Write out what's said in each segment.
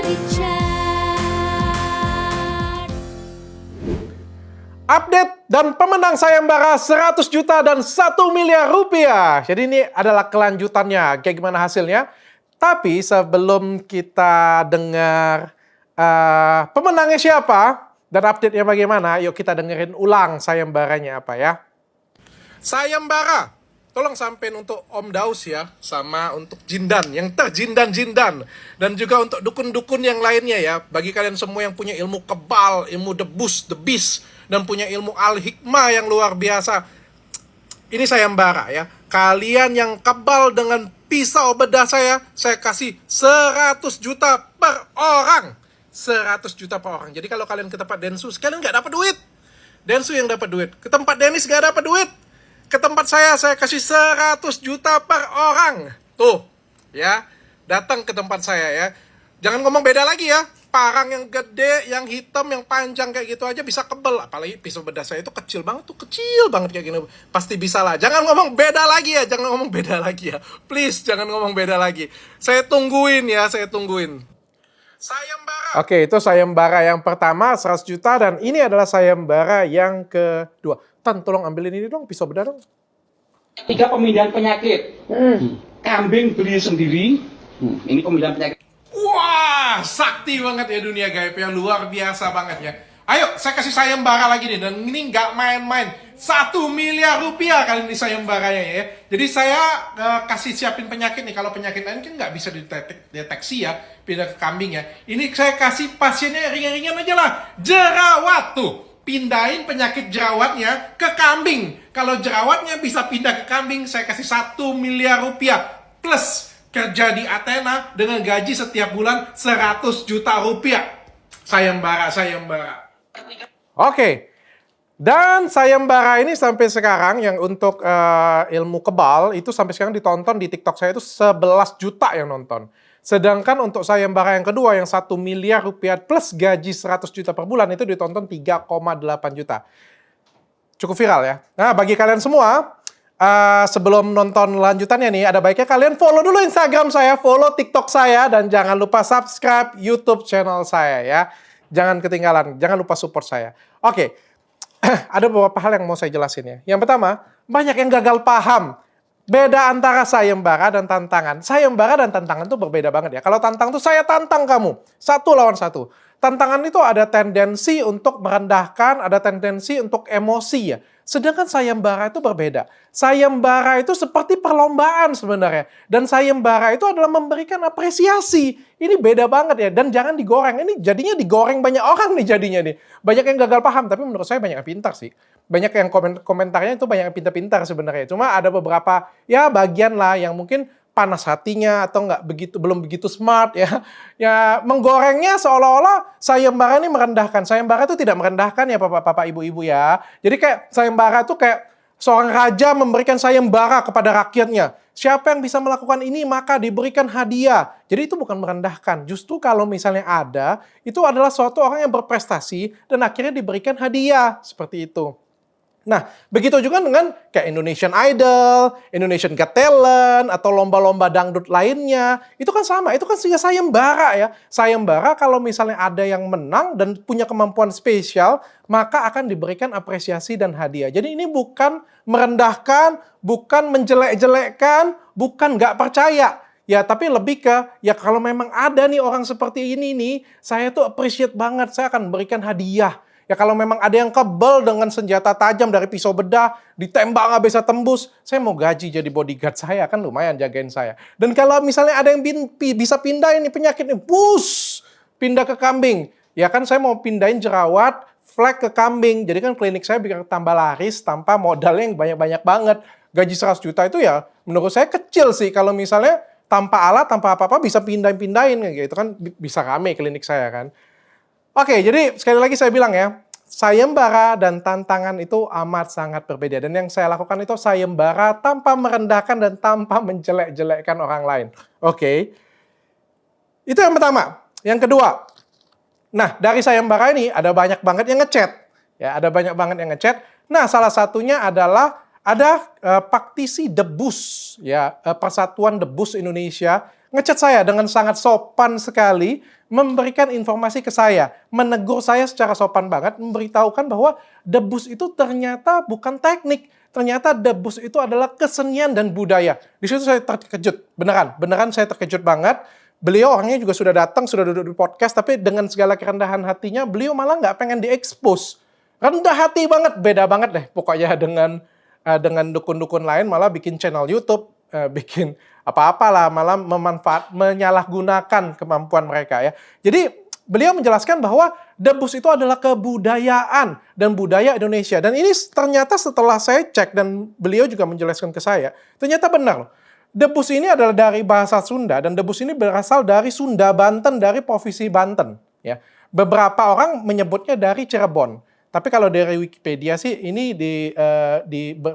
Richard. Update dan pemenang sayembara 100 juta dan 1 miliar rupiah. Jadi ini adalah kelanjutannya, kayak gimana hasilnya. Tapi sebelum kita dengar pemenangnya siapa dan update-nya bagaimana, yuk kita dengerin ulang sayembaranya apa ya. Sayembara, tolong sampein untuk Om Daus ya, sama untuk Jindan, yang terjindan-jindan. Dan juga untuk dukun-dukun yang lainnya ya, bagi kalian semua yang punya ilmu kebal, ilmu debus, debis, dan punya ilmu al-hikmah yang luar biasa. Ini sayembara ya, kalian yang kebal dengan pisau bedah saya kasih 100 juta per orang. 100 juta per orang. Jadi kalau kalian ke tempat Densus, kalian nggak dapat duit. Densus yang dapat duit. Ke tempat Dennis nggak dapat duit. Ke tempat saya kasih 100 juta per orang. Tuh, ya. Datang ke tempat saya ya. Jangan ngomong beda lagi ya. Parang yang gede, yang hitam, yang panjang kayak gitu aja bisa kebel. Apalagi pisau bedah saya itu kecil banget tuh. Kecil banget kayak gini. Pasti bisa lah. Jangan ngomong beda lagi ya. Jangan ngomong beda lagi ya. Please, jangan ngomong beda lagi. Saya tungguin ya, saya tungguin. Sayembara. Oke, itu sayembara yang pertama 100 juta dan ini adalah sayembara yang kedua. Tan, tolong ambilin ini dong, pisau bedah dong. 3 pemindahan penyakit. Kambing beli sendiri. Ini pemindahan penyakit. Wah, sakti banget ya dunia gaib ya, luar biasa banget ya. Ayo, saya kasih sayembara lagi nih, dan ini nggak main-main. 1 miliar rupiah kali ini sayembaranya ya. Jadi saya kasih siapin penyakit nih, kalau penyakit lain kan nggak bisa dideteksi ya, pindah ke kambing ya. Ini saya kasih pasiennya ringan-ringan aja lah, jerawat tuh. Pindahin penyakit jerawatnya ke kambing. Kalau jerawatnya bisa pindah ke kambing, saya kasih 1 miliar rupiah. Plus kerja di Athena dengan gaji setiap bulan 100 juta rupiah. Sayembara. Oke. Dan sayembara ini sampai sekarang yang untuk ilmu kebal itu sampai sekarang ditonton di TikTok saya itu 11 juta yang nonton. Sedangkan untuk sayembara yang kedua yang 1 miliar rupiah plus gaji 100 juta per bulan itu ditonton 3,8 juta. Cukup viral ya. Nah, bagi kalian semua, sebelum nonton lanjutannya nih, ada baiknya kalian follow dulu Instagram saya, follow TikTok saya, dan jangan lupa subscribe YouTube channel saya ya. Jangan ketinggalan, jangan lupa support saya. Oke, ada beberapa hal yang mau saya jelasin ya. Yang pertama, banyak yang gagal paham. Beda antara sayembara dan tantangan. Sayembara dan tantangan itu berbeda banget ya. Kalau tantang itu saya tantang kamu, 1 lawan 1. Tantangan itu ada tendensi untuk merendahkan, ada tendensi untuk emosi ya. Sedangkan sayembara itu berbeda. Sayembara itu seperti perlombaan sebenarnya. Dan sayembara itu adalah memberikan apresiasi. Ini beda banget ya. Dan jangan digoreng. Ini jadinya digoreng banyak orang nih jadinya nih. Banyak yang gagal paham, tapi menurut saya banyak yang pintar sih. Banyak yang komentarnya itu banyak yang pintar-pintar sebenarnya. Cuma ada beberapa ya bagian lah yang mungkin panas hatinya atau belum begitu smart ya. Ya menggorengnya seolah-olah sayembara ini merendahkan. Sayembara itu tidak merendahkan ya Bapak-bapak, Ibu-ibu ya. Jadi kayak sayembara itu kayak seorang raja memberikan sayembara kepada rakyatnya. Siapa yang bisa melakukan ini maka diberikan hadiah. Jadi itu bukan merendahkan. Justru kalau misalnya ada, itu adalah suatu orang yang berprestasi dan akhirnya diberikan hadiah. Seperti itu. Nah, begitu juga dengan kayak Indonesian Idol, Indonesian Got Talent, atau lomba-lomba dangdut lainnya. Itu kan sama, itu kan sayembara ya. Sayembara kalau misalnya ada yang menang dan punya kemampuan spesial, maka akan diberikan apresiasi dan hadiah. Jadi ini bukan merendahkan, bukan menjelek-jelekkan, bukan nggak percaya. Ya, tapi lebih ke, ya kalau memang ada nih orang seperti ini nih, saya tuh appreciate banget, saya akan berikan hadiah. Ya kalau memang ada yang kebal dengan senjata tajam dari pisau bedah, ditembak nggak bisa tembus, saya mau gaji jadi bodyguard saya, kan lumayan jagain saya. Dan kalau misalnya ada yang bisa pindah ini penyakit ini, pindah ke kambing. Ya kan saya mau pindahin jerawat, flek ke kambing. Jadi kan klinik saya biar tambah laris tanpa modal yang banyak-banyak banget. Gaji 100 juta itu ya menurut saya kecil sih kalau misalnya tanpa alat, tanpa apa-apa bisa pindahin-pindahin gitu kan bisa rame klinik saya kan. Oke, jadi sekali lagi saya bilang ya, sayembara dan tantangan itu amat sangat berbeda. Dan yang saya lakukan itu sayembara tanpa merendahkan dan tanpa menjelek-jelekkan orang lain. Oke, itu yang pertama. Yang kedua, nah dari sayembara ini ada banyak banget yang ngechat. Ya, ada banyak banget yang ngechat. Nah, salah satunya adalah ada praktisi debus, ya Persatuan Debus Indonesia ngechat saya dengan sangat sopan sekali, memberikan informasi ke saya, menegur saya secara sopan banget, memberitahukan bahwa debus itu ternyata bukan teknik, ternyata debus itu adalah kesenian dan budaya. Di situ saya terkejut, beneran saya terkejut banget. Beliau orangnya juga sudah datang, sudah duduk di podcast, tapi dengan segala kerendahan hatinya, beliau malah nggak pengen diekspos. Rendah hati banget, beda banget deh pokoknya dengan dukun-dukun lain, malah bikin channel YouTube, bikin apa-apalah, malah menyalahgunakan kemampuan mereka ya. Jadi beliau menjelaskan bahwa debus itu adalah kebudayaan dan budaya Indonesia. Dan ini ternyata setelah saya cek dan beliau juga menjelaskan ke saya, ternyata benar. Debus ini adalah dari bahasa Sunda dan debus ini berasal dari Sunda Banten, dari provinsi Banten. Ya, beberapa orang menyebutnya dari Cirebon. Tapi kalau dari Wikipedia sih ini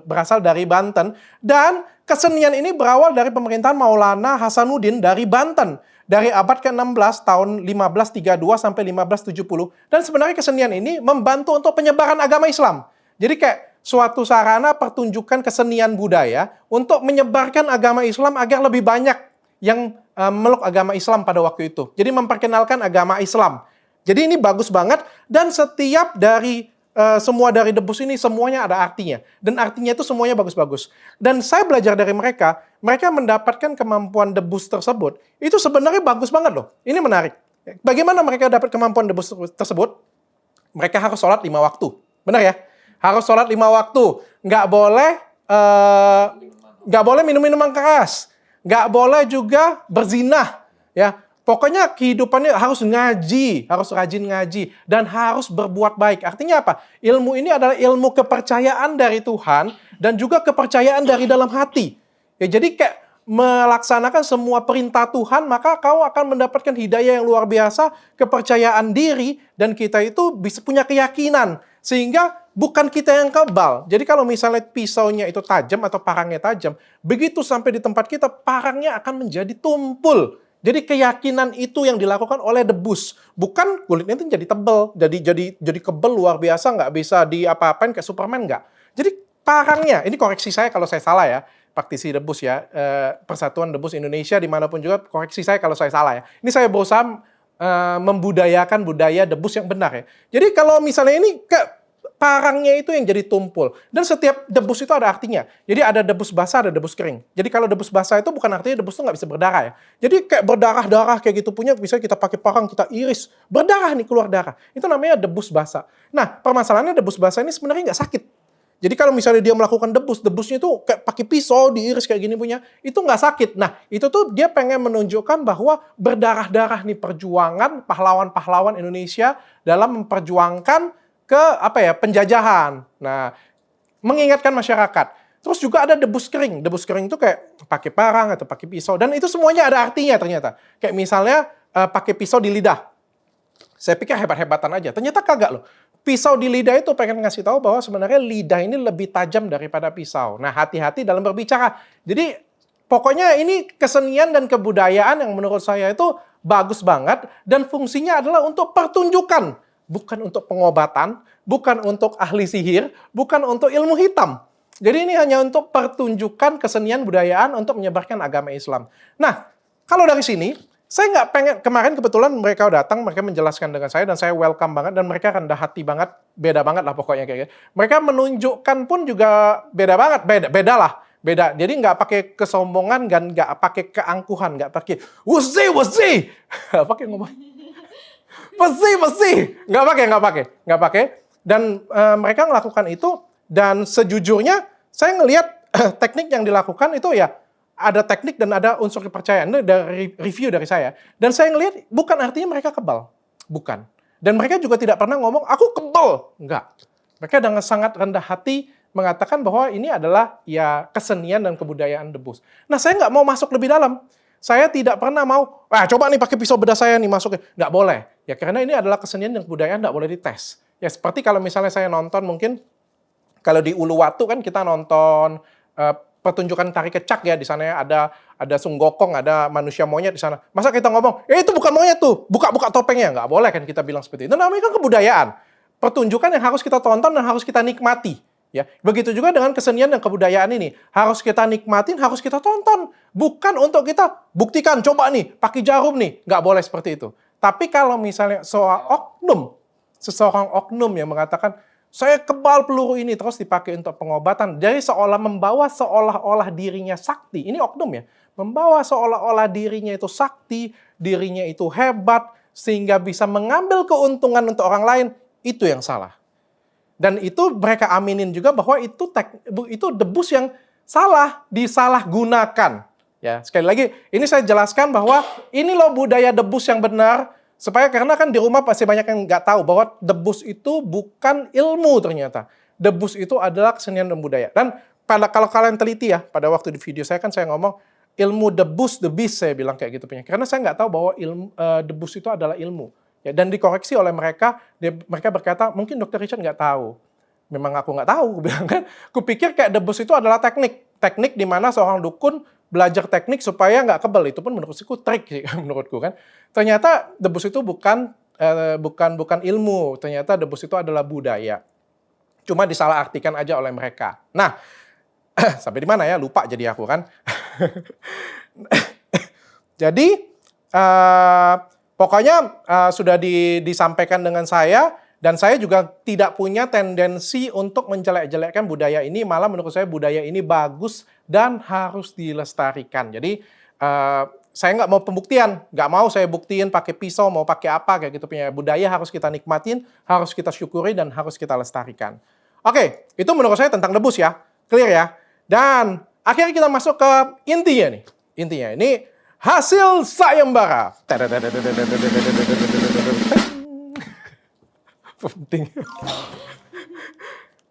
berasal dari Banten. Dan kesenian ini berawal dari pemerintahan Maulana Hasanuddin dari Banten. Dari abad ke-16 tahun 1532 sampai 1570. Dan sebenarnya kesenian ini membantu untuk penyebaran agama Islam. Jadi kayak suatu sarana pertunjukan kesenian budaya untuk menyebarkan agama Islam agar lebih banyak yang meluk agama Islam pada waktu itu. Jadi memperkenalkan agama Islam. Jadi ini bagus banget dan setiap dari semua dari debus ini semuanya ada artinya. Dan artinya itu semuanya bagus-bagus. Dan saya belajar dari mereka mendapatkan kemampuan debus tersebut. Itu sebenarnya bagus banget loh. Ini menarik. Bagaimana mereka dapat kemampuan debus tersebut? Mereka harus sholat 5 waktu. Benar ya? Harus sholat 5 waktu. Nggak boleh minum-minuman keras. Nggak boleh juga berzinah. Ya, pokoknya kehidupannya harus ngaji, harus rajin ngaji, dan harus berbuat baik. Artinya apa? Ilmu ini adalah ilmu kepercayaan dari Tuhan, dan juga kepercayaan dari dalam hati. Ya, jadi kayak melaksanakan semua perintah Tuhan, maka kau akan mendapatkan hidayah yang luar biasa, kepercayaan diri, dan kita itu bisa punya keyakinan. Sehingga bukan kita yang kebal. Jadi kalau misalnya pisaunya itu tajam atau parangnya tajam, begitu sampai di tempat kita, parangnya akan menjadi tumpul. Jadi keyakinan itu yang dilakukan oleh debus. Bukan kulitnya itu jadi tebal, jadi kebal luar biasa, nggak bisa diapa-apain kayak Superman, nggak. Jadi parangnya, ini koreksi saya kalau saya salah ya, praktisi debus ya, Persatuan Debus Indonesia dimanapun juga, koreksi saya kalau saya salah ya. Ini saya berusaha membudayakan budaya debus yang benar ya. Jadi kalau misalnya ini parangnya itu yang jadi tumpul. Dan setiap debus itu ada artinya. Jadi ada debus basah, ada debus kering. Jadi kalau debus basah itu bukan artinya debus itu nggak bisa berdarah ya. Jadi kayak berdarah-darah kayak gitu punya, bisa kita pakai parang, kita iris. Berdarah nih, keluar darah. Itu namanya debus basah. Nah, permasalahannya debus basah ini sebenarnya nggak sakit. Jadi kalau misalnya dia melakukan debusnya itu kayak pakai pisau, diiris kayak gini punya, itu nggak sakit. Nah, itu tuh dia pengen menunjukkan bahwa berdarah-darah nih perjuangan pahlawan-pahlawan Indonesia dalam memperjuangkan penjajahan. Nah, mengingatkan masyarakat. Terus juga ada debus kering. Debus kering itu kayak pakai parang atau pakai pisau. Dan itu semuanya ada artinya ternyata. Kayak misalnya pakai pisau di lidah. Saya pikir hebat-hebatan aja. Ternyata kagak loh. Pisau di lidah itu pengen ngasih tahu bahwa sebenarnya lidah ini lebih tajam daripada pisau. Nah, hati-hati dalam berbicara. Jadi, pokoknya ini kesenian dan kebudayaan yang menurut saya itu bagus banget. Dan fungsinya adalah untuk pertunjukan. Bukan untuk pengobatan, bukan untuk ahli sihir, bukan untuk ilmu hitam. Jadi ini hanya untuk pertunjukan kesenian budayaan untuk menyebarkan agama Islam. Nah, kalau dari sini, saya nggak pengen, kemarin kebetulan mereka datang, mereka menjelaskan dengan saya, dan saya welcome banget, dan mereka rendah hati banget, beda banget lah pokoknya kayak gitu. Mereka menunjukkan pun juga beda banget, beda lah. Beda, jadi nggak pakai kesombongan, dan nggak pakai keangkuhan, nggak pakai wasi, pakai ngomong. Besi, nggak pakai. Dan mereka melakukan itu, dan sejujurnya saya ngelihat teknik yang dilakukan itu ya ada teknik dan ada unsur kepercayaan. Ini dari review dari saya. Dan saya ngelihat bukan artinya mereka kebal, bukan. Dan mereka juga tidak pernah ngomong aku kebal, enggak. Mereka dengan sangat rendah hati mengatakan bahwa ini adalah ya kesenian dan kebudayaan debus. Nah, saya nggak mau masuk lebih dalam. Saya tidak pernah mau, coba nih pakai pisau bedah saya nih masukin. Nggak boleh. Ya karena ini adalah kesenian dan kebudayaan, nggak boleh dites. Ya seperti kalau misalnya saya nonton mungkin, kalau di Uluwatu kan kita nonton pertunjukan tari kecak ya, di sana ada sunggokong, ada manusia monyet di sana. Masa kita ngomong, itu bukan monyet tuh, buka topengnya. Nggak boleh kan kita bilang seperti itu. Itu namanya kan kebudayaan. Pertunjukan yang harus kita tonton dan harus kita nikmati. Ya, begitu juga dengan kesenian dan kebudayaan ini. Harus kita nikmatin, harus kita tonton. Bukan untuk kita buktikan, coba nih, pakai jarum nih. Nggak boleh seperti itu. Tapi kalau misalnya seseorang oknum yang mengatakan, saya kebal peluru ini, terus dipakai untuk pengobatan, dari seolah-olah dirinya sakti. Ini oknum ya. Membawa seolah-olah dirinya itu sakti, dirinya itu hebat, sehingga bisa mengambil keuntungan untuk orang lain, itu yang salah. Dan itu mereka aminin juga bahwa itu debus yang salah, disalahgunakan. Ya, sekali lagi, ini saya jelaskan bahwa ini loh budaya debus yang benar, supaya karena kan di rumah pasti banyak yang nggak tahu bahwa debus itu bukan ilmu ternyata. Debus itu adalah kesenian dan budaya. Dan kalau kalian teliti ya, pada waktu di video saya kan saya ngomong, ilmu debus, the beast, saya bilang kayak gitu punya. Karena saya nggak tahu bahwa debus itu adalah ilmu. Ya, dan dikoreksi oleh mereka, mereka berkata, mungkin Dr. Richard nggak tahu. Memang aku nggak tahu, aku bilang kan. Kupikir kayak debus itu adalah teknik. Teknik di mana seorang dukun belajar teknik supaya nggak kebal. Itu pun menurutku trik sih, menurutku kan. Ternyata debus itu bukan ilmu. Ternyata debus itu adalah budaya. Cuma disalahartikan aja oleh mereka. Nah, sampai di mana ya? Lupa jadi aku kan. Jadi, pokoknya sudah disampaikan dengan saya, dan saya juga tidak punya tendensi untuk menjelek-jelekkan budaya ini, malah menurut saya budaya ini bagus dan harus dilestarikan. Jadi saya nggak mau pembuktian, nggak mau saya buktiin pakai pisau, mau pakai apa, kayak gitu punya. Budaya harus kita nikmatin, harus kita syukuri, dan harus kita lestarikan. Oke, itu menurut saya tentang debus ya, clear ya. Dan akhirnya kita masuk ke intinya nih. Intinya ini hasil sayembara. Penting.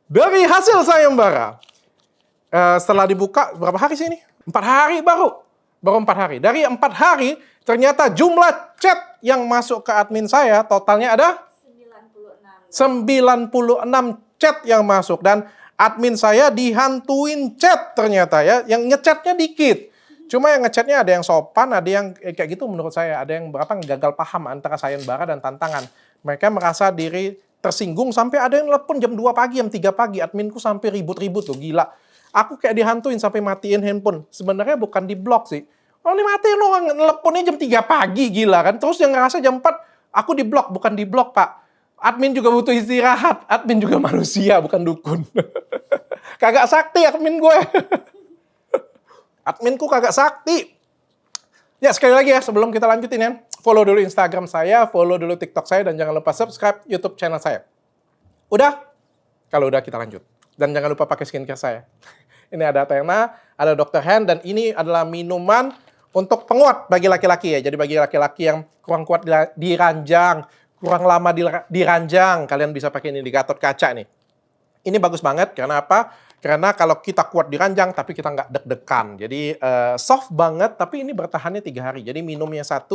Dari hasil sayembara, setelah dibuka berapa hari sih ini? 4 hari baru 4 hari. Dari 4 hari ternyata jumlah chat yang masuk ke admin saya totalnya ada 96 chat yang masuk, dan admin saya dihantuin chat ternyata ya, yang ngechatnya dikit. Cuma yang ngechatnya ada yang sopan, ada yang kayak gitu menurut saya, ada yang gagal paham antara sayembara dan tantangan. Mereka merasa diri tersinggung sampai ada yang telepon jam 2 pagi, jam 3 pagi, adminku sampai ribut-ribut tuh, gila. Aku kayak dihantuin sampai matiin handphone. Sebenarnya bukan di blok sih. Oh, ini matiin loh, teleponnya jam 3 pagi, gila kan. Terus yang ngerasa jam 4, aku di blok, bukan di blok, Pak. Admin juga butuh istirahat, admin juga manusia, bukan dukun. Kagak sakti admin gue. Adminku kagak sakti. Ya, sekali lagi ya, sebelum kita lanjutin ya, follow dulu Instagram saya, follow dulu TikTok saya, dan jangan lupa subscribe YouTube channel saya. Udah? Kalau udah, kita lanjut. Dan jangan lupa pakai skincare saya. Ini ada Athena, ada Dr. Hand, dan ini adalah minuman untuk penguat bagi laki-laki ya. Jadi bagi laki-laki yang kurang kuat di ranjang, kurang lama di ranjang, kalian bisa pakai ini di Gatot Kaca nih. Ini bagus banget, karena apa? Karena kalau kita kuat di ranjang, tapi kita nggak deg-degan. Jadi soft banget, tapi ini bertahannya 3 hari. Jadi minumnya 1,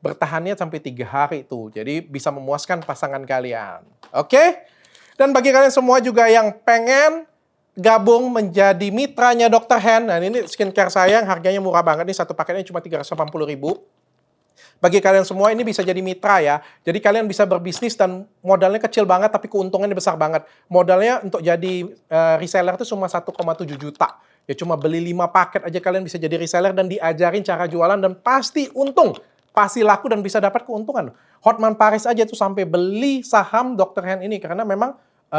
bertahannya sampai 3 hari tuh. Jadi bisa memuaskan pasangan kalian. Oke? Dan bagi kalian semua juga yang pengen gabung menjadi mitranya Dr. Hand, nah ini skincare saya yang harganya murah banget nih, satu paketnya cuma 380.000. Bagi kalian semua ini bisa jadi mitra ya. Jadi kalian bisa berbisnis dan modalnya kecil banget tapi keuntungannya besar banget. Modalnya untuk jadi reseller itu cuma 1,7 juta. Ya cuma beli 5 paket aja kalian bisa jadi reseller dan diajarin cara jualan dan pasti untung. Pasti laku dan bisa dapat keuntungan. Hotman Paris aja tuh sampai beli saham Dr. Hand ini karena memang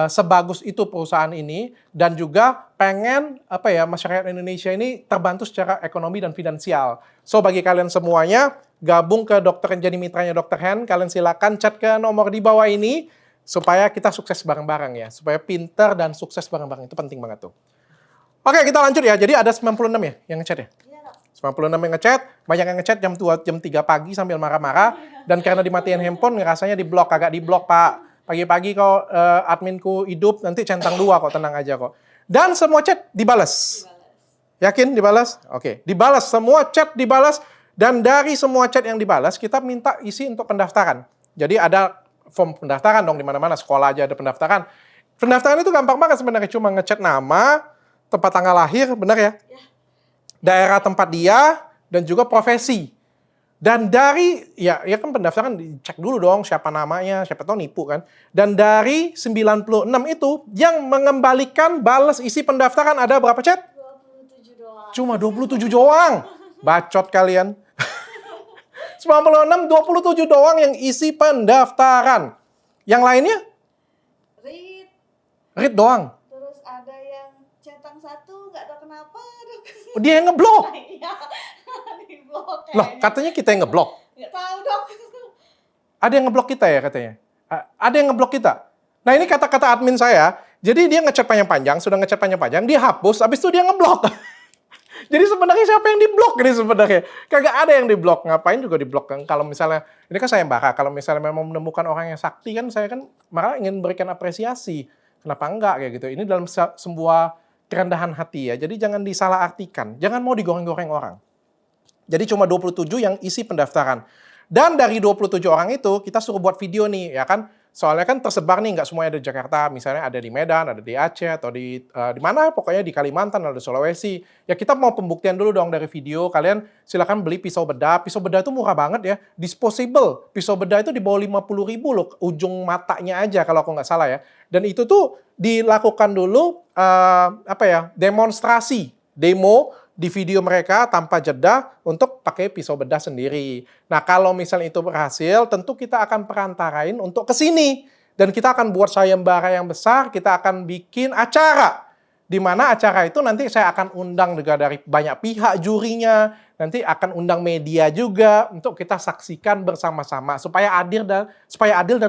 sebagus itu perusahaan ini, dan juga pengen masyarakat Indonesia ini terbantu secara ekonomi dan finansial. So bagi kalian semuanya gabung ke Dr. Hand, jadi mitranya Dr. Hand, kalian silakan chat ke nomor di bawah ini supaya kita sukses bareng-bareng ya, supaya pinter dan sukses bareng-bareng, itu penting banget tuh. Oke, kita lanjut ya. Jadi ada 96 ya yang ngechat ya? 96 yang ngechat, banyak yang ngechat jam 2, jam 3 pagi sambil marah-marah, dan karena dimatiin handphone ngerasanya di blok, kagak di blok Pak. Pagi-pagi kok adminku hidup, nanti centang 2 kok, tenang aja kok. Dan semua chat dibalas. Yakin dibalas? Oke, dibalas, semua chat dibalas, dan dari semua chat yang dibalas, kita minta isi untuk pendaftaran. Jadi ada form pendaftaran dong, di mana-mana, sekolah aja ada pendaftaran. Pendaftaran itu gampang banget sebenarnya, cuma ngechat nama, tempat tanggal lahir, benar ya? Daerah tempat dia, dan juga profesi. Dan dari, ya kan pendaftaran dicek dulu dong siapa namanya, siapa tahu nipu kan. Dan dari 96 itu, yang mengembalikan balas isi pendaftaran ada berapa, Chat? 27 doang. Cuma 27 doang. Bacot kalian. 96, 27 doang yang isi pendaftaran. Yang lainnya? Read. Read doang. Terus ada yang centang satu, nggak tahu kenapa. Dia yang ngeblok. Iya, di blok Loh, kayaknya. katanya kita yang ngeblok. Nggak tahu dok. Ada yang ngeblok kita ya katanya? Ada yang ngeblok kita? Nah ini kata-kata admin saya, jadi dia ngechat panjang-panjang, sudah ngechat panjang-panjang, dia hapus, habis itu dia ngeblok. Jadi sebenarnya siapa yang diblok ini sebenarnya? Kagak ada yang diblok, ngapain juga diblok kan? Kalau misalnya, ini kan saya Mbaka, kalau misalnya memang menemukan orang yang sakti kan, saya kan malah ingin berikan apresiasi. Kenapa enggak kayak gitu? Ini dalam sebuah kerendahan hati ya, jadi jangan disalahartikan, jangan mau digoreng-goreng orang. Jadi cuma 27 yang isi pendaftaran. Dan dari 27 orang itu, kita suruh buat video nih, ya kan? Soalnya kan tersebar nih, nggak semuanya ada di Jakarta. Misalnya ada di Medan, ada di Aceh, atau di mana, pokoknya di Kalimantan, ada di Sulawesi. Ya kita mau pembuktian dulu dong dari video. Kalian silakan beli pisau bedah. Pisau bedah itu murah banget ya. Disposable. Pisau bedah itu di bawah 50.000 loh, ujung matanya aja kalau aku nggak salah ya. Dan itu tuh dilakukan dulu, demonstrasi. Demo di video mereka tanpa jeda untuk pakai pisau bedah sendiri. Nah, kalau misalnya itu berhasil, tentu kita akan perantarain untuk ke sini. Dan kita akan buat sayembara yang besar, kita akan bikin acara. Di mana acara itu nanti saya akan undang juga dari banyak pihak jurinya, nanti akan undang media juga untuk kita saksikan bersama-sama supaya adil dan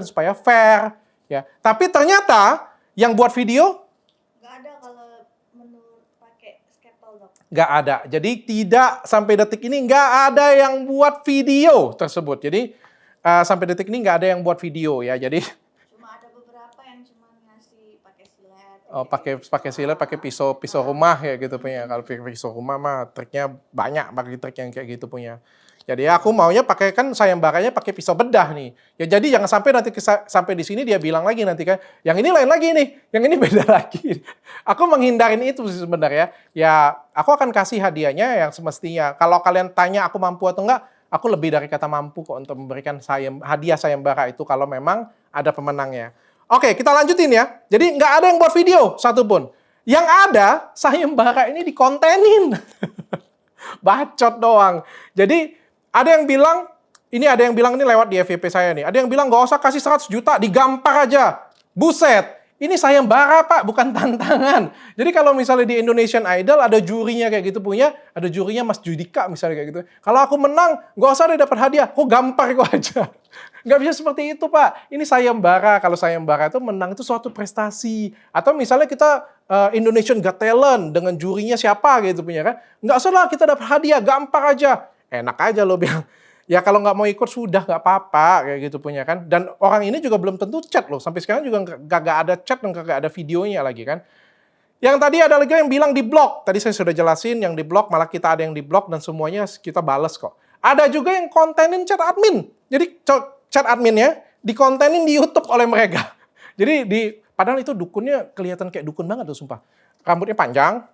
supaya fair, ya. Tapi ternyata yang buat video Nggak ada kalau menurut pakai scalpel dok. nggak ada. Jadi tidak sampai detik ini nggak ada yang buat video tersebut. Jadi sampai detik ini nggak ada yang buat video ya. Jadi Cuma ada beberapa yang cuma ngasih pakai silet. pakai silet, pakai pisau rumah ya gitu punya. Kalau pisau rumah mah triknya banyak, bagi trik yang kayak gitu punya. Jadi aku maunya pakai kan sayembaranya pakai pisau bedah nih. Ya jadi jangan sampai nanti sampai di sini dia bilang lagi nanti kan, yang ini lain lagi nih, yang ini beda lagi. Aku menghindarin itu sih sebenarnya. Ya aku akan kasih hadiahnya yang semestinya. Kalau kalian tanya aku mampu atau enggak, aku lebih dari kata mampu kok untuk memberikan hadiah sayembara itu kalau memang ada pemenangnya. Oke, kita lanjutin ya. Jadi nggak ada yang buat video satupun. Yang ada sayembara ini dikontenin. Bacot doang. Jadi ada yang bilang ini lewat di FYP saya nih. Ada yang bilang nggak usah kasih 100 juta, digampar aja. Buset, ini sayembara Pak, bukan tantangan. Jadi kalau misalnya di Indonesian Idol ada jurinya kayak gitu punya, ada jurinya Mas Judika misalnya kayak gitu. Kalau aku menang, nggak usah deh dapat hadiah, kok gampar kok aja. Nggak bisa seperti itu Pak. Ini sayembara. Kalau sayembara itu menang itu suatu prestasi. Atau misalnya kita Indonesian Got Talent dengan jurinya siapa gitu punya kan. Nggak usah lah kita dapat hadiah, gampar aja. Enak aja lo bilang. Ya kalau nggak mau ikut sudah nggak apa-apa kayak gitu punya kan. Dan orang ini juga belum tentu chat loh. Sampai sekarang juga nggak ada chat dan nggak ada videonya lagi kan. Yang tadi ada lagi yang bilang di blok. Tadi saya sudah jelasin yang di blok, malah kita ada yang di blok dan semuanya kita bales kok. Ada juga yang kontenin chat admin. Jadi chat adminnya dikontenin di YouTube oleh mereka. Jadi padahal itu dukunnya kelihatan kayak dukun banget tuh sumpah. Rambutnya panjang,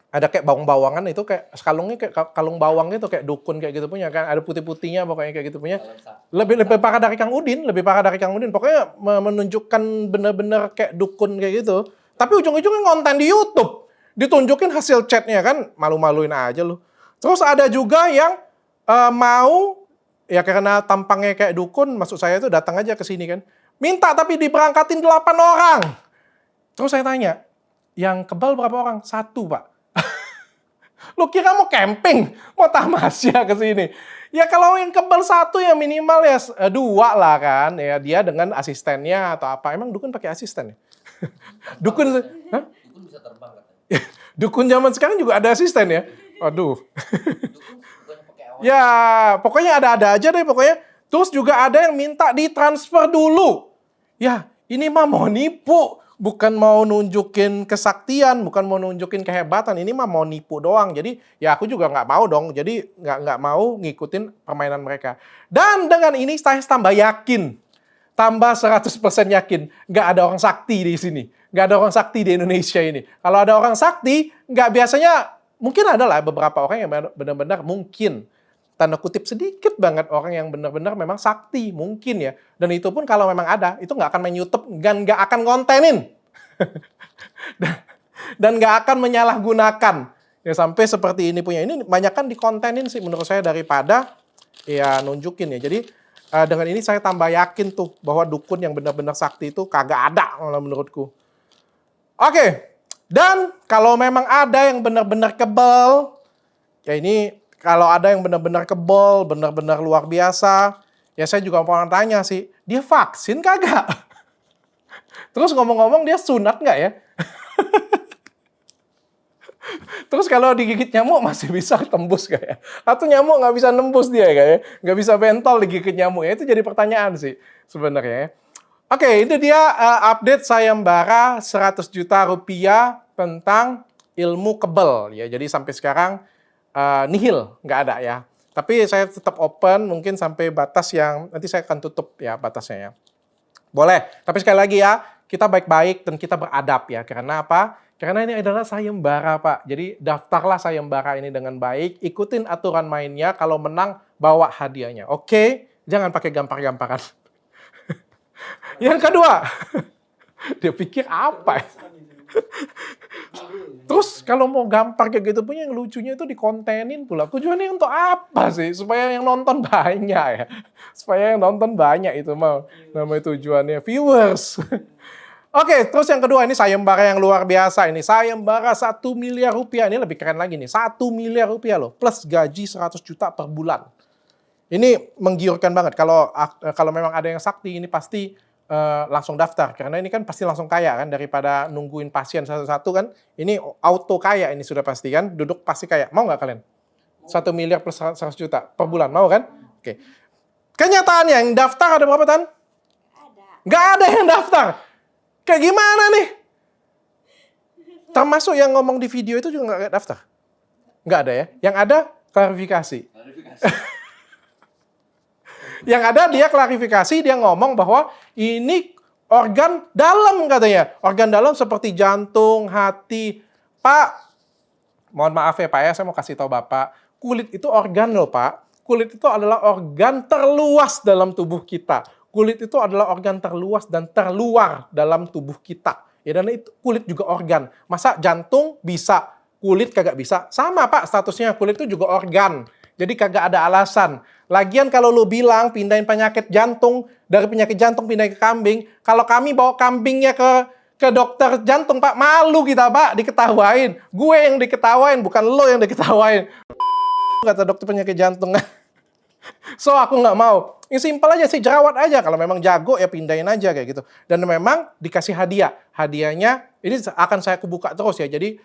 ada kayak bawang-bawangan itu kayak kalungnya kayak kalung bawang gitu kayak dukun kayak gitu punya kan, ada putih-putihnya pokoknya kayak gitu punya. Lebih parah dari Kang Udin, pokoknya menunjukkan bener-bener kayak dukun kayak gitu. Tapi ujung-ujungnya ngonten di YouTube. Ditunjukin hasil chatnya kan, malu-maluin aja lu. Terus ada juga yang mau ya karena tampangnya kayak dukun, maksud saya itu datang aja ke sini kan. Minta tapi diberangkatin 8 orang. Terus saya tanya, yang kebal berapa orang? 1 Pak. Lu kira mau camping? Mau tamasya ke sini? Ya kalau yang kebal 1 ya minimal ya 2 lah kan. Ya dia dengan asistennya atau apa. Emang dukun pakai asisten ya? Dukun bisa terbang katanya. Dukun zaman sekarang juga ada asisten ya? Aduh. Ya, pokoknya ada-ada aja deh pokoknya. Terus juga ada yang minta ditransfer dulu. Ya, ini mah mau nipu. Bukan mau nunjukin kesaktian, bukan mau nunjukin kehebatan. Ini mah mau nipu doang. Jadi, ya aku juga nggak mau dong. Jadi, nggak mau ngikutin permainan mereka. Dan dengan ini saya tambah yakin. Tambah 100% yakin. Nggak ada orang sakti di sini. Nggak ada orang sakti di Indonesia ini. Kalau ada orang sakti, nggak biasanya, mungkin ada lah beberapa orang yang benar-benar mungkin tanda kutip sedikit banget orang yang benar-benar memang sakti, mungkin ya. Dan itu pun kalau memang ada, itu nggak akan main YouTube, dan nggak akan ngontenin. Dan nggak akan menyalahgunakan. Ya sampai seperti ini punya. Ini banyak kan dikontenin sih menurut saya daripada ya nunjukin ya. Jadi dengan ini saya tambah yakin tuh bahwa dukun yang benar-benar sakti itu kagak ada malah menurutku. Oke. Dan kalau memang ada yang benar-benar kebal, ya ini kalau ada yang benar-benar kebal, benar-benar luar biasa, ya saya juga mau tanya sih, dia vaksin kagak? Terus ngomong-ngomong dia sunat nggak ya? Terus kalau digigit nyamuk masih bisa tembus gak ya? Atau nyamuk nggak bisa nembus dia kayaknya? Nggak bisa bentol digigit nyamuk ya? Itu jadi pertanyaan sih sebenarnya. Oke, ini dia update sayembara 100 juta rupiah tentang ilmu kebal. Ya, jadi sampai sekarang nihil, nggak ada ya. Tapi saya tetap open mungkin sampai batas yang nanti saya akan tutup ya batasnya ya. Boleh, tapi sekali lagi ya, kita baik-baik dan kita beradab ya. Karena apa? Karena ini adalah sayembara, Pak. Jadi daftarlah sayembara ini dengan baik, ikutin aturan mainnya, kalau menang bawa hadiahnya. Oke? Jangan pakai gampar-gamparan. Yang kedua, dia pikir apa ya? Terus kalau mau gampar kayak gitu punya yang lucunya itu dikontenin pula. Tujuannya untuk apa sih? Supaya yang nonton banyak ya. Supaya yang nonton banyak itu mau namanya tujuannya viewers. Oke, terus yang kedua ini sayembara yang luar biasa ini. Sayembara 1 miliar rupiah. Ini lebih keren lagi nih. 1 miliar rupiah loh. Plus gaji 100 juta per bulan. Ini menggiurkan banget. Kalau memang ada yang sakti ini pasti langsung daftar. Karena ini kan pasti langsung kaya kan. Daripada nungguin pasien satu-satu kan. Ini auto kaya ini sudah pasti kan. Duduk pasti kaya. Mau nggak kalian? 1 miliar plus 100 juta per bulan. Mau kan? Oke. Kenyataannya yang daftar ada berapa, Tan? Ada. Nggak ada yang daftar. Kayak gimana nih? Termasuk yang ngomong di video itu juga nggak daftar? Nggak ada ya? Yang ada klarifikasi. Yang ada dia klarifikasi, dia ngomong bahwa ini organ dalam katanya. Organ dalam seperti jantung, hati. Pak, mohon maaf ya Pak ya, saya mau kasih tahu Bapak. Kulit itu organ loh Pak. Kulit itu adalah organ terluas dalam tubuh kita. Kulit itu adalah organ terluas dan terluar dalam tubuh kita. Ya, dan itu kulit juga organ. Masa jantung bisa, kulit kagak bisa? Sama Pak, statusnya kulit itu juga organ. Jadi kagak ada alasan. Lagian kalau lu bilang pindahin penyakit jantung, dari penyakit jantung pindahin ke kambing, kalau kami bawa kambingnya ke dokter jantung Pak, malu kita Pak, diketawain. Gue yang diketawain, bukan lo yang diketawain. Kata dokter penyakit jantung. So aku nggak mau. Ini simpel aja sih, jerawat aja. Kalau memang jago ya pindahin aja kayak gitu. Dan memang dikasih hadiah. Hadiahnya ini akan saya buka terus ya. Jadi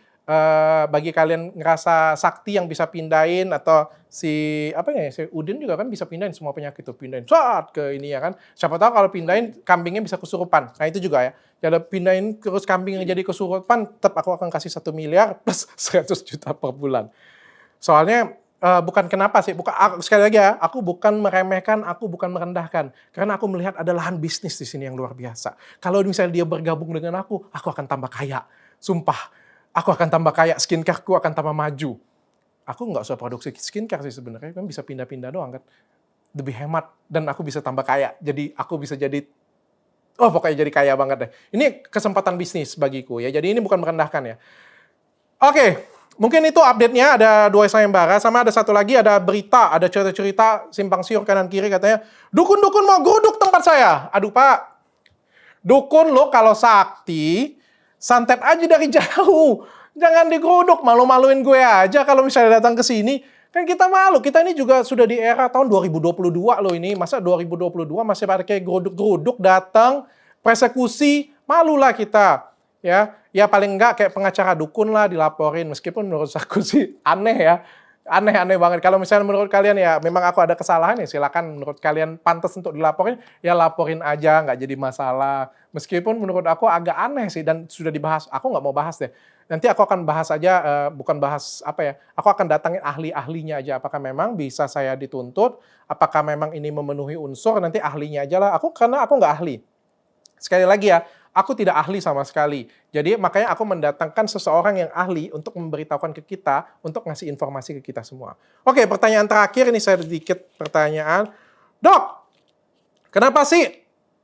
bagi kalian ngerasa sakti yang bisa pindahin atau si Udin juga kan bisa pindahin semua penyakit tuh, pindahin saat ke ini ya kan. Siapa tahu kalau pindahin kambingnya bisa kesurupan. Nah itu juga ya. Jadi pindahin terus kambing yang jadi kesurupan, tetap aku akan kasih 1 miliar plus 100 juta per bulan. Soalnya bukan kenapa sih, sekali lagi ya, aku bukan meremehkan, aku bukan merendahkan. Karena aku melihat ada lahan bisnis di sini yang luar biasa. Kalau misalnya dia bergabung dengan aku akan tambah kaya. Sumpah, aku akan tambah kaya, skincare-ku akan tambah maju. Aku nggak usah produksi skincare sih sebenarnya, kan bisa pindah-pindah doang kan. Lebih hemat, dan aku bisa tambah kaya. Jadi aku bisa jadi, pokoknya jadi kaya banget deh. Ini kesempatan bisnis bagiku ya, jadi ini bukan merendahkan ya. Oke. Mungkin itu update-nya, ada 2 sayembara, sama ada satu lagi, ada berita, ada cerita-cerita simpang siur kanan kiri katanya, dukun-dukun mau geruduk tempat saya. Aduh Pak, dukun lo kalau sakti, santet aja dari jauh. Jangan digeruduk, malu-maluin gue aja kalau misalnya datang ke sini. Kan kita malu, kita ini juga sudah di era tahun 2022 loh ini. Masa 2022 masih pada kayak geruduk-geruduk datang, persekusi, malulah kita. Ya paling enggak kayak pengacara dukun lah dilaporin, meskipun menurut aku sih aneh ya, aneh banget. Kalau misalnya menurut kalian ya memang aku ada kesalahan ya silakan, menurut kalian pantas untuk dilaporin ya laporin aja, nggak jadi masalah. Meskipun menurut aku agak aneh sih dan sudah dibahas, aku nggak mau bahas deh. Nanti aku akan bahas aja, bukan bahas aku akan datangin ahli-ahlinya aja, apakah memang bisa saya dituntut, apakah memang ini memenuhi unsur, nanti ahlinya aja lah. Karena aku nggak ahli. Sekali lagi ya, Aku tidak ahli sama sekali. Jadi makanya aku mendatangkan seseorang yang ahli untuk memberitahukan ke kita, untuk ngasih informasi ke kita semua. Oke, pertanyaan terakhir ini saya sedikit pertanyaan. Dok, kenapa sih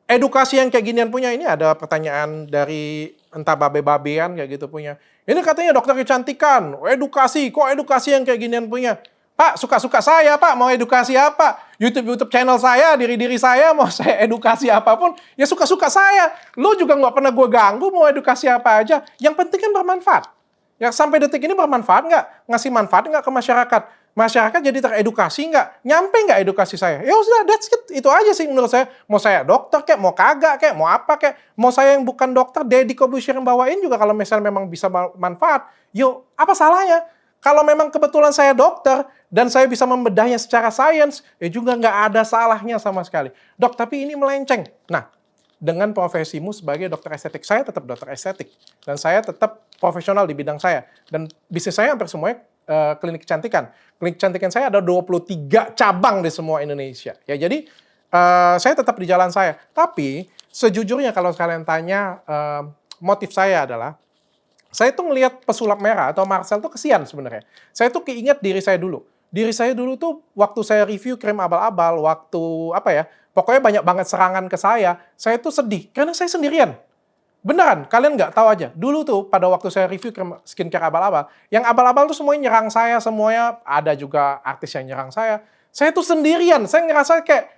edukasi yang kayak ginian punya? Ini ada pertanyaan dari entah babe-babean kayak gitu punya. Ini katanya dokter kecantikan, edukasi, kok edukasi yang kayak ginian punya? Pak, suka-suka saya, Pak. Mau edukasi apa? YouTube channel saya, diri-diri saya, mau saya edukasi apapun, ya suka-suka saya. Lu juga nggak pernah gue ganggu, mau edukasi apa aja. Yang penting kan bermanfaat. Ya sampai detik ini bermanfaat nggak? Ngasih manfaat nggak ke masyarakat? Masyarakat jadi teredukasi nggak? Nyampe nggak edukasi saya? Ya sudah, that's it. Itu aja sih menurut saya. Mau saya dokter kek, mau kagak kek, mau apa kek. Mau saya yang bukan dokter, Deddy Corbuzier yang bawain juga kalau misalnya memang bisa manfaat. Yuk, apa salahnya? Kalau memang kebetulan saya dokter dan saya bisa membedahnya secara sains, ya juga nggak ada salahnya sama sekali. Dok, tapi ini melenceng. Nah, dengan profesimu sebagai dokter estetik, saya tetap dokter estetik. Dan saya tetap profesional di bidang saya. Dan bisnis saya hampir semuanya klinik kecantikan. Klinik kecantikan saya ada 23 cabang di semua Indonesia. Ya, jadi saya tetap di jalan saya. Tapi sejujurnya kalau kalian tanya motif saya adalah, saya tuh ngelihat pesulap merah atau Marcel tuh kesian sebenarnya. Saya tuh keinget diri saya dulu. Diri saya dulu tuh waktu saya review krim abal-abal, waktu apa ya, pokoknya banyak banget serangan ke saya tuh sedih karena saya sendirian. Beneran, kalian nggak tahu aja. Dulu tuh pada waktu saya review krim skincare abal-abal, yang abal-abal tuh semuanya nyerang saya, semuanya ada juga artis yang nyerang saya. Saya tuh sendirian, saya ngerasa kayak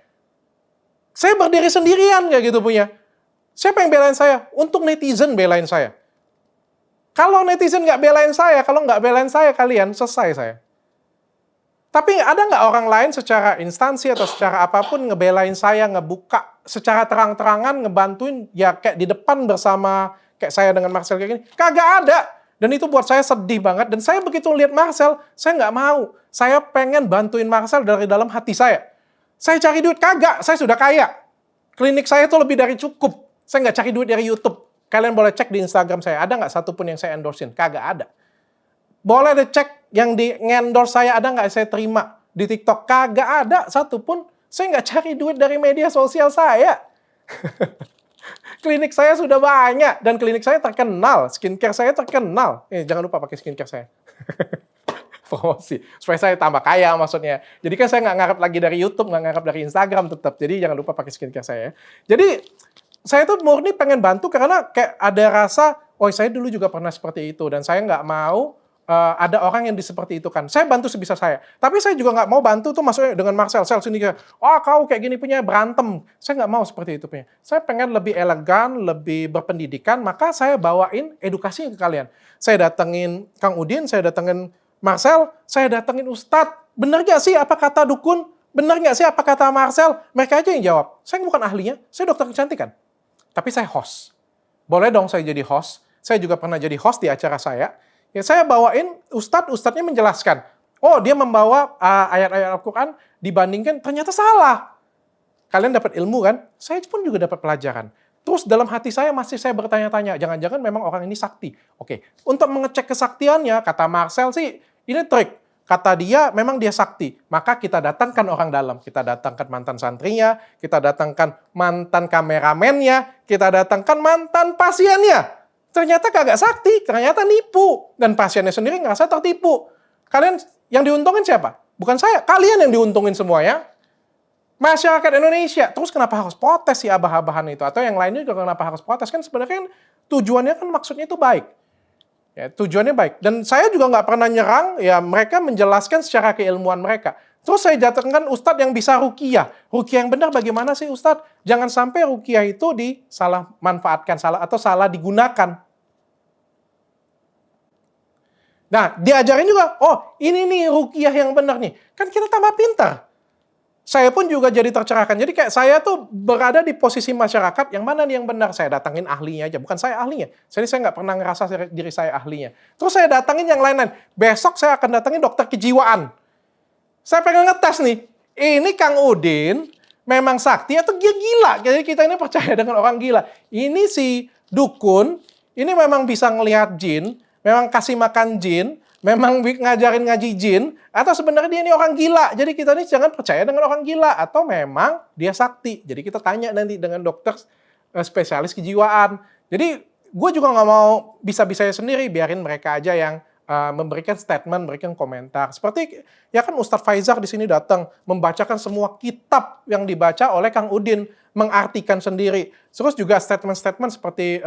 saya berdiri sendirian kayak gitu punya. Siapa yang belain saya? Untuk netizen belain saya. Kalau netizen nggak belain saya, kalau nggak belain saya kalian, selesai saya. Tapi ada nggak orang lain secara instansi atau secara apapun ngebelain saya, ngebuka secara terang-terangan, ngebantuin, ya kayak di depan bersama kayak saya dengan Marcel kayak gini? Kagak ada. Dan itu buat saya sedih banget. Dan saya begitu lihat Marcel, saya nggak mau. Saya pengen bantuin Marcel dari dalam hati saya. Saya cari duit, kagak. Saya sudah kaya. Klinik saya itu lebih dari cukup. Saya nggak cari duit dari YouTube. Kalian boleh cek di Instagram saya, ada nggak satupun yang saya endorsein? Kagak ada. Boleh dicek yang di endorse saya, ada nggak saya terima di TikTok? Kagak ada satupun. Saya nggak cari duit dari media sosial saya. Klinik saya sudah banyak, dan klinik saya terkenal. Skincare saya terkenal. Jangan lupa pakai skincare saya. Promosi. Supaya saya tambah kaya maksudnya. Jadi kan saya nggak ngarep lagi dari YouTube, nggak ngarep dari Instagram tetap. Jadi jangan lupa pakai skincare saya. Jadi saya tuh murni pengen bantu karena kayak ada rasa, oh saya dulu juga pernah seperti itu. Dan saya nggak mau ada orang yang seperti itu kan. Saya bantu sebisa saya. Tapi saya juga nggak mau bantu tuh maksudnya dengan Marcel. Sel sendiri, oh kau kayak gini punya berantem. Saya nggak mau seperti itu punya. Saya pengen lebih elegan, lebih berpendidikan. Maka saya bawain edukasi ke kalian. Saya datengin Kang Udin, saya datengin Marcel, saya datengin Ustadz. Bener nggak sih apa kata dukun? Bener nggak sih apa kata Marcel? Mereka aja yang jawab. Saya bukan ahlinya, saya dokter kecantikan. Tapi saya host. Boleh dong saya jadi host. Saya juga pernah jadi host di acara saya. Ya saya bawain ustadznya menjelaskan. Oh dia membawa ayat-ayat Al-Quran dibandingkan ternyata salah. Kalian dapat ilmu kan? Saya pun juga dapat pelajaran. Terus dalam hati saya masih saya bertanya-tanya. Jangan-jangan memang orang ini sakti. Oke, untuk mengecek kesaktiannya, kata Marcel sih ini trik. Kata dia, memang dia sakti. Maka kita datangkan orang dalam. Kita datangkan mantan santrinya, kita datangkan mantan kameramennya, kita datangkan mantan pasiennya. Ternyata kagak sakti, ternyata nipu. Dan pasiennya sendiri ngerasa tertipu. Kalian yang diuntungin siapa? Bukan saya, kalian yang diuntungin semuanya. Masyarakat Indonesia. Terus kenapa harus protes si abah-abahan itu? Atau yang lainnya juga kenapa harus protes? Kan sebenarnya kan tujuannya kan maksudnya itu baik. Ya, tujuannya baik. Dan saya juga nggak pernah nyerang, ya mereka menjelaskan secara keilmuan mereka. Terus saya datangkan Ustadz yang bisa ruqyah. Ruqyah yang benar bagaimana sih Ustadz? Jangan sampai ruqyah itu disalah manfaatkan, atau salah digunakan. Nah, diajarin juga, oh ini nih ruqyah yang benar nih. Kan kita tambah pintar. Saya pun juga jadi tercerahkan. Jadi kayak saya tuh berada di posisi masyarakat yang mana nih yang benar. Saya datangin ahlinya aja. Bukan saya ahlinya. Saya nggak pernah ngerasa diri saya ahlinya. Terus saya datangin yang lain-lain. Besok saya akan datangin dokter kejiwaan. Saya pengen ngetes nih. Ini Kang Udin memang sakti atau dia gila? Jadi kita ini percaya dengan orang gila. Ini si dukun, ini memang bisa ngelihat jin, memang kasih makan jin, memang ngajarin ngaji jin, atau sebenarnya dia ini orang gila. Jadi kita ini jangan percaya dengan orang gila. Atau memang dia sakti. Jadi kita tanya nanti dengan dokter spesialis kejiwaan. Jadi gue juga nggak mau bisa-bisanya sendiri, biarin mereka aja yang memberikan statement, memberikan komentar. Seperti ya kan Ustadz Faizar di sini datang membacakan semua kitab yang dibaca oleh Kang Udin, mengartikan sendiri. Terus juga statement-statement seperti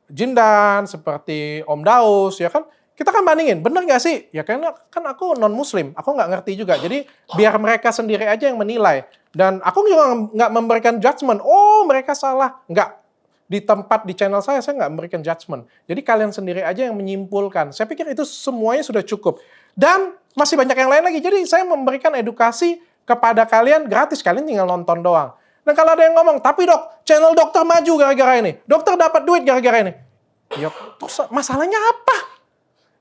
Jindan, seperti Om Daus, ya kan? Kita kan bandingin, bener nggak sih? Ya kan aku non-muslim, aku nggak ngerti juga. Jadi biar mereka sendiri aja yang menilai. Dan aku juga nggak memberikan judgement, oh mereka salah. Nggak. Di tempat, di channel saya nggak memberikan judgement. Jadi kalian sendiri aja yang menyimpulkan. Saya pikir itu semuanya sudah cukup. Dan masih banyak yang lain lagi. Jadi saya memberikan edukasi kepada kalian gratis. Kalian tinggal nonton doang. Dan kalau ada yang ngomong, tapi dok, channel dokter maju gara-gara ini. Dokter dapat duit gara-gara ini. Ya, terus masalahnya apa?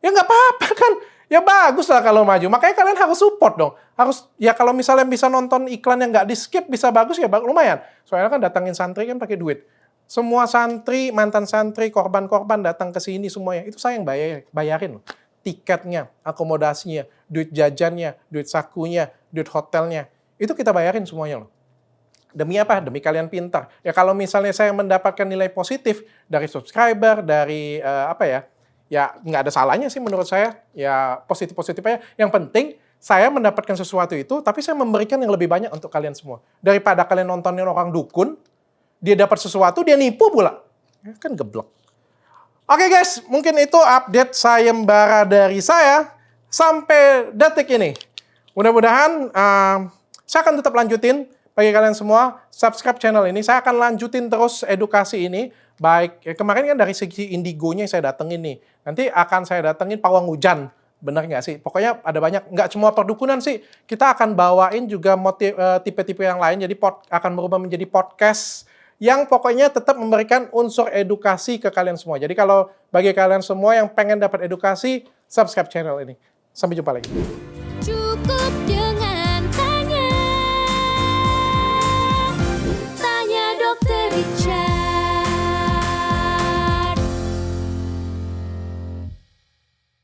Ya nggak apa-apa kan. Ya bagus lah kalau maju. Makanya kalian harus support dong. Harus, ya kalau misalnya bisa nonton iklan yang nggak di-skip, bisa bagus ya lumayan. Soalnya kan datangin santri kan pakai duit. Semua santri, mantan santri, korban-korban datang ke sini semuanya. Itu saya yang bayarin loh. Tiketnya, akomodasinya, duit jajannya, duit sakunya, duit hotelnya. Itu kita bayarin semuanya loh. Demi apa? Demi kalian pintar. Ya kalau misalnya saya mendapatkan nilai positif dari subscriber, dari ya nggak ada salahnya sih menurut saya. Ya positif-positif aja. Yang penting saya mendapatkan sesuatu itu, tapi saya memberikan yang lebih banyak untuk kalian semua. Daripada kalian nontonin orang dukun, dia dapat sesuatu, dia nipu pula. Ya, kan geblek. Oke guys, mungkin itu update sayembara dari saya sampai detik ini. Mudah-mudahan saya akan tetap lanjutin bagi kalian semua. Subscribe channel ini, saya akan lanjutin terus edukasi ini. Baik, kemarin kan dari segi indigonya saya datengin nih. Nanti akan saya datengin pawang hujan. Benar nggak sih? Pokoknya ada banyak, nggak semua perdukunan sih. Kita akan bawain juga tipe-tipe yang lain. Jadi akan berubah menjadi podcast yang pokoknya tetap memberikan unsur edukasi ke kalian semua. Jadi kalau bagi kalian semua yang pengen dapat edukasi, subscribe channel ini. Sampai jumpa lagi. Cukup dengan